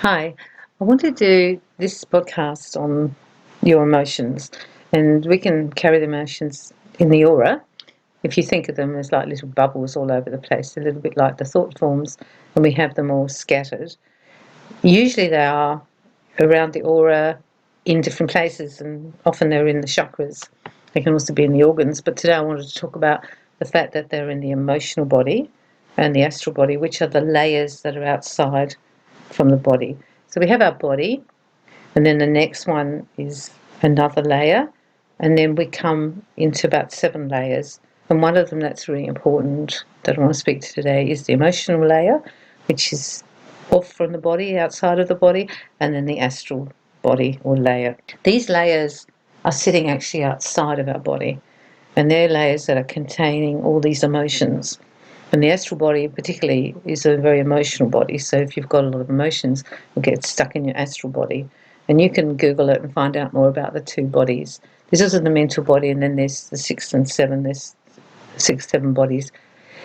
Hi, I want to do this podcast on your emotions, and we can carry the emotions in the aura. If you think of them as like little bubbles all over the place, a little bit like the thought forms, and we have them all scattered. Usually they are around the aura in different places, and often they're in the chakras. They can also be in the organs, but today I wanted to talk about the fact that they're in the emotional body and the astral body, which are the layers that are outside from the body. So we have our body, and then the next one is another layer, and then we come into about 7 layers. And one of them that's really important that I want to speak to today is the emotional layer, which is off from the body, outside of the body, and then the astral body or layer. These layers are sitting actually outside of our body, and they're layers that are containing all these emotions. And the astral body, particularly, is a very emotional body. So if you've got a lot of emotions, it'll get stuck in your astral body. And you can Google it and find out more about the 2 bodies. This is the mental body, and then there's the 6 and 7. There's 6, 7 bodies.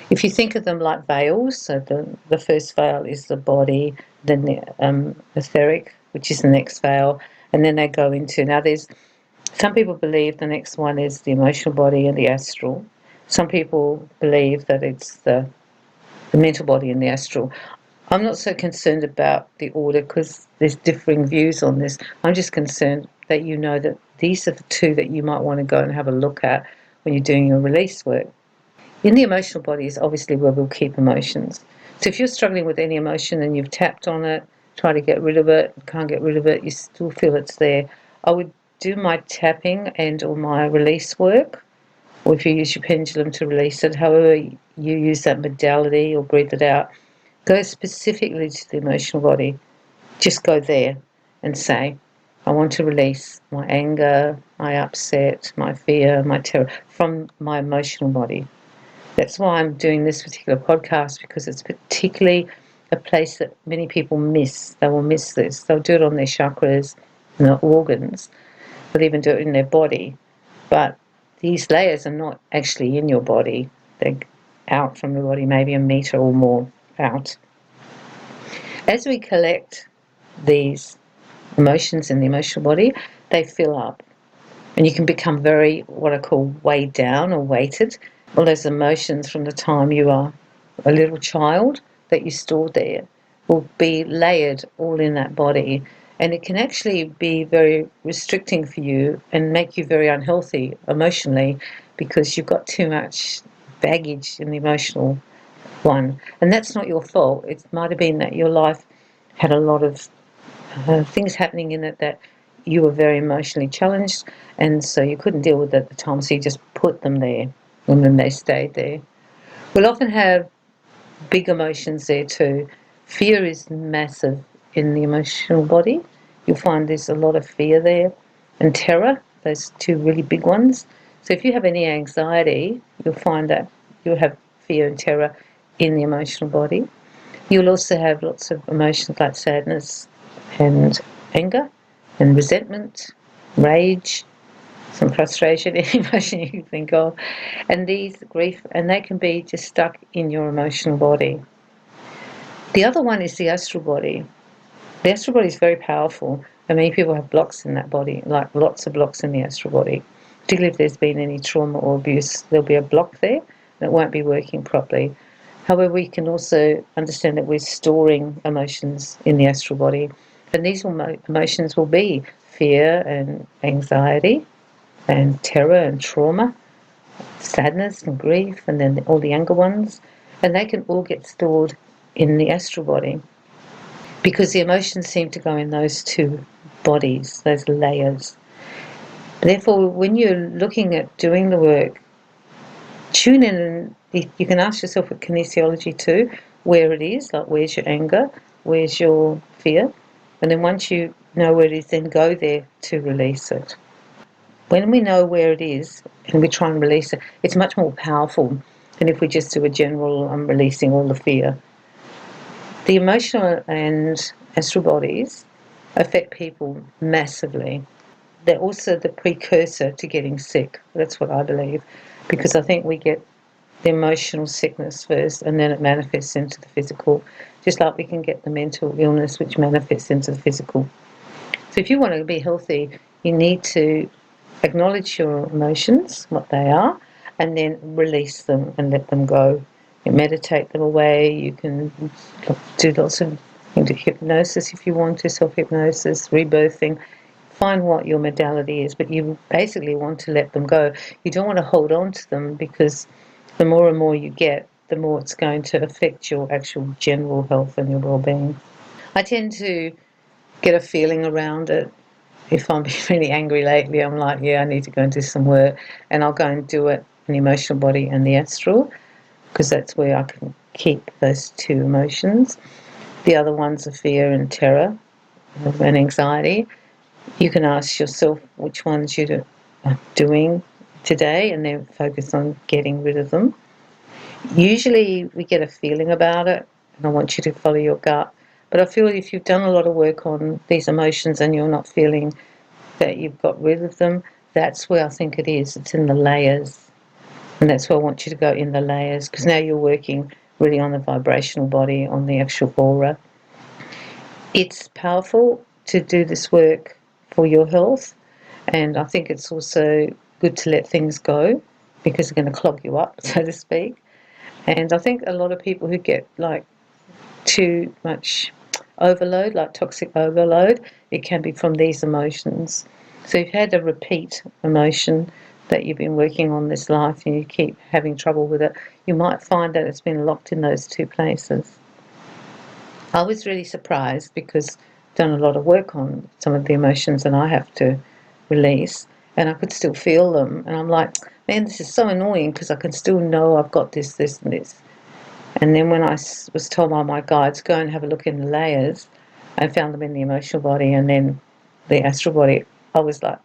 If you think of them like veils, so the first veil is the body, then the etheric, which is the next veil, and then they go into, now there's, some people believe the next one is the emotional body and the astral. Some people believe that it's the mental body and the astral. I'm not so concerned about the order because there's differing views on this. I'm just concerned that you know that these are the 2 that you might want to go and have a look at when you're doing your release work. In the emotional body is obviously where we'll keep emotions. So if you're struggling with any emotion and you've tapped on it, try to get rid of it, can't get rid of it, you still feel it's there, I would do my tapping and or my release work, or if you use your pendulum to release it, however you use that modality or breathe it out, go specifically to the emotional body. Just go there and say, I want to release my anger, my upset, my fear, my terror from my emotional body. That's why I'm doing this particular podcast, because it's particularly a place that many people miss. They will miss this. They'll do it on their chakras and their organs. They'll even do it in their body. But these layers are not actually in your body. They're out from the body, maybe a meter or more out. As we collect these emotions in the emotional body, they fill up. And you can become very, what I call, weighed down or weighted. All those emotions from the time you are a little child that you stored there will be layered all in that body. And it can actually be very restricting for you and make you very unhealthy emotionally, because you've got too much baggage in the emotional one. And that's not your fault. It might have been that your life had a lot of things happening in it that you were very emotionally challenged, and so you couldn't deal with it at the time, so you just put them there, and then they stayed there. We'll often have big emotions there too. Fear is massive in the emotional body. You'll find there's a lot of fear there, and terror, those 2 really big ones. So if you have any anxiety, you'll find that you'll have fear and terror in the emotional body. You'll also have lots of emotions like sadness and anger and resentment, rage, some frustration, any emotion you can think of, and these grief, and they can be just stuck in your emotional body. The other one is the astral body. The astral body is very powerful, and many people have blocks in that body, like lots of blocks in the astral body. Particularly if there's been any trauma or abuse, there'll be a block there that won't be working properly. However, we can also understand that we're storing emotions in the astral body, and these emotions will be fear and anxiety and terror and trauma, sadness and grief, and then all the younger ones, and they can all get stored in the astral body, because the emotions seem to go in those 2 bodies, those layers. Therefore, when you're looking at doing the work, tune in, and you can ask yourself with kinesiology too, where it is, like where's your anger, where's your fear, and then once you know where it is, then go there to release it. When we know where it is and we try and release it, it's much more powerful than if we just do a general releasing all the fear. The emotional and astral bodies affect people massively. They're also the precursor to getting sick. That's what I believe, because I think we get the emotional sickness first, and then it manifests into the physical, just like we can get the mental illness which manifests into the physical. So if you want to be healthy, you need to acknowledge your emotions, what they are, and then release them and let them go. You meditate them away. You can do lots of hypnosis if you want to, self-hypnosis, rebirthing. Find what your modality is, but you basically want to let them go. You don't want to hold on to them, because the more and more you get, the more it's going to affect your actual general health and your well-being. I tend to get a feeling around it. If I'm really angry lately, I'm like, yeah, I need to go and do some work, and I'll go and do it in the emotional body and the astral, because that's where I can keep those two emotions. The other ones are fear and terror and anxiety. You can ask yourself which ones you're doing today, and then focus on getting rid of them. Usually we get a feeling about it, and I want you to follow your gut. But I feel if you've done a lot of work on these emotions and you're not feeling that you've got rid of them, that's where I think it is. It's in the layers. And that's where I want you to go, in the layers, because now you're working really on the vibrational body, on the actual aura. It's powerful to do this work for your health, and I think it's also good to let things go, because they're going to clog you up, so to speak. And I think a lot of people who get like too much overload, like toxic overload, it can be from these emotions. So if you've had a repeat emotion that you've been working on this life and you keep having trouble with it, you might find that it's been locked in those two places. I was really surprised, because I've done a lot of work on some of the emotions and I have to release, and I could still feel them, and I'm like, man, this is so annoying, because I can still know I've got this, this and this. And then when I was told by my guides, go and have a look in the layers, I found them in the emotional body and then the astral body. I was like,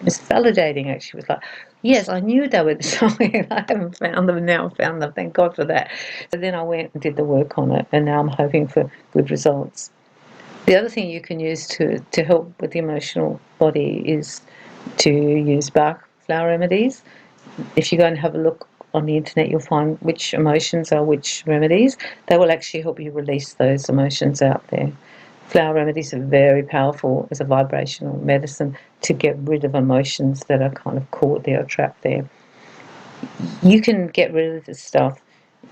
it's validating, actually. It was like, yes, I knew they were somewhere. I haven't found them, now I found them. Thank God for that. So then I went and did the work on it, and now I'm hoping for good results. The other thing you can use to help with the emotional body is to use Bach flower remedies. If you go and have a look on the internet, you'll find which emotions are which remedies. They will actually help you release those emotions out there. Flower remedies are very powerful as a vibrational medicine to get rid of emotions that are kind of caught there or trapped there. You can get rid of this stuff.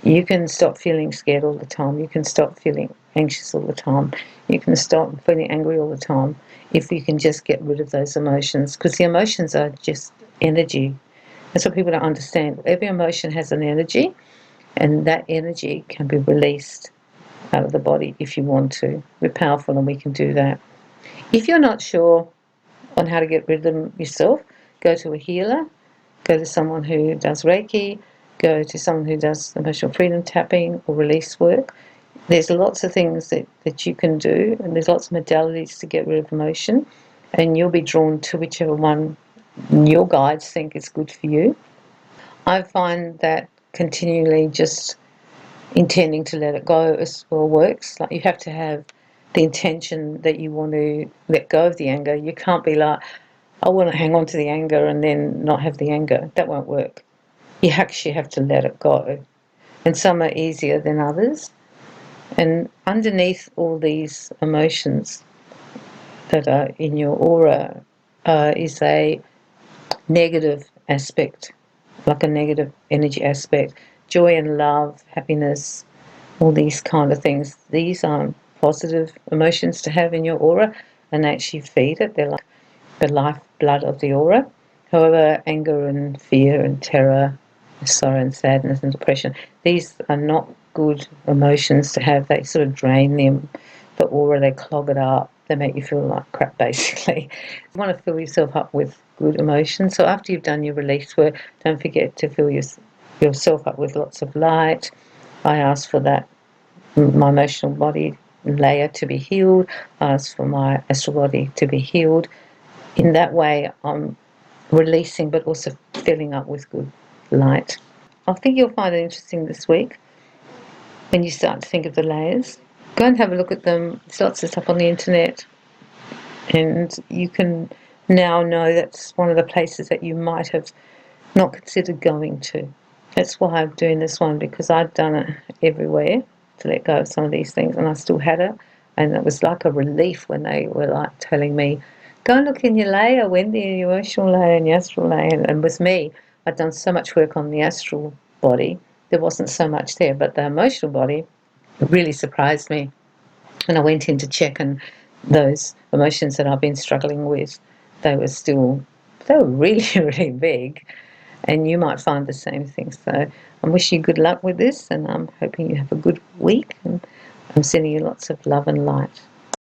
You can stop feeling scared all the time. You can stop feeling anxious all the time. You can stop feeling angry all the time if you can just get rid of those emotions, because the emotions are just energy. That's what people don't understand. Every emotion has an energy, and that energy can be released out of the body if you want to. We're powerful and we can do that. If you're not sure on how to get rid of them yourself, go to a healer, go to someone who does Reiki, go to someone who does emotional freedom tapping or release work. There's lots of things that you can do, and there's lots of modalities to get rid of emotion, and you'll be drawn to whichever one your guides think is good for you. I find that continually just intending to let it go as well works. Like, you have to have the intention that you want to let go of the anger. You can't be like, I want to hang on to the anger and then not have the anger. That won't work. You actually have to let it go. And some are easier than others. And underneath all these emotions that are in your aura is a negative aspect, like a negative energy aspect. Joy and love, happiness, all these kind of things. These aren't positive emotions to have in your aura, and they actually feed it. They're like the lifeblood of the aura. However, anger and fear and terror, sorrow and sadness and depression, these are not good emotions to have. They sort of drain the aura, they clog it up, they make you feel like crap, basically. You want to fill yourself up with good emotions. So after you've done your release work, don't forget to fill yourself up with lots of light. I ask for that, my emotional body layer to be healed. I ask for my astral body to be healed. In that way, I'm releasing but also filling up with good light. I think you'll find it interesting this week when you start to think of the layers. Go and have a look at them. There's lots of stuff on the internet, and you can now know that's one of the places that you might have not considered going to. That's why I'm doing this one, because I'd done it everywhere to let go of some of these things, and I still had it. And it was like a relief when they were like telling me, go and look in your layer, Wendy, in your emotional layer and your astral layer. And with me, I'd done so much work on the astral body, there wasn't so much there. But the emotional body really surprised me. And I went in to check, and those emotions that I've been struggling with, they were really, really big. And you might find the same thing. So I wish you good luck with this, and I'm hoping you have a good week. And I'm sending you lots of love and light.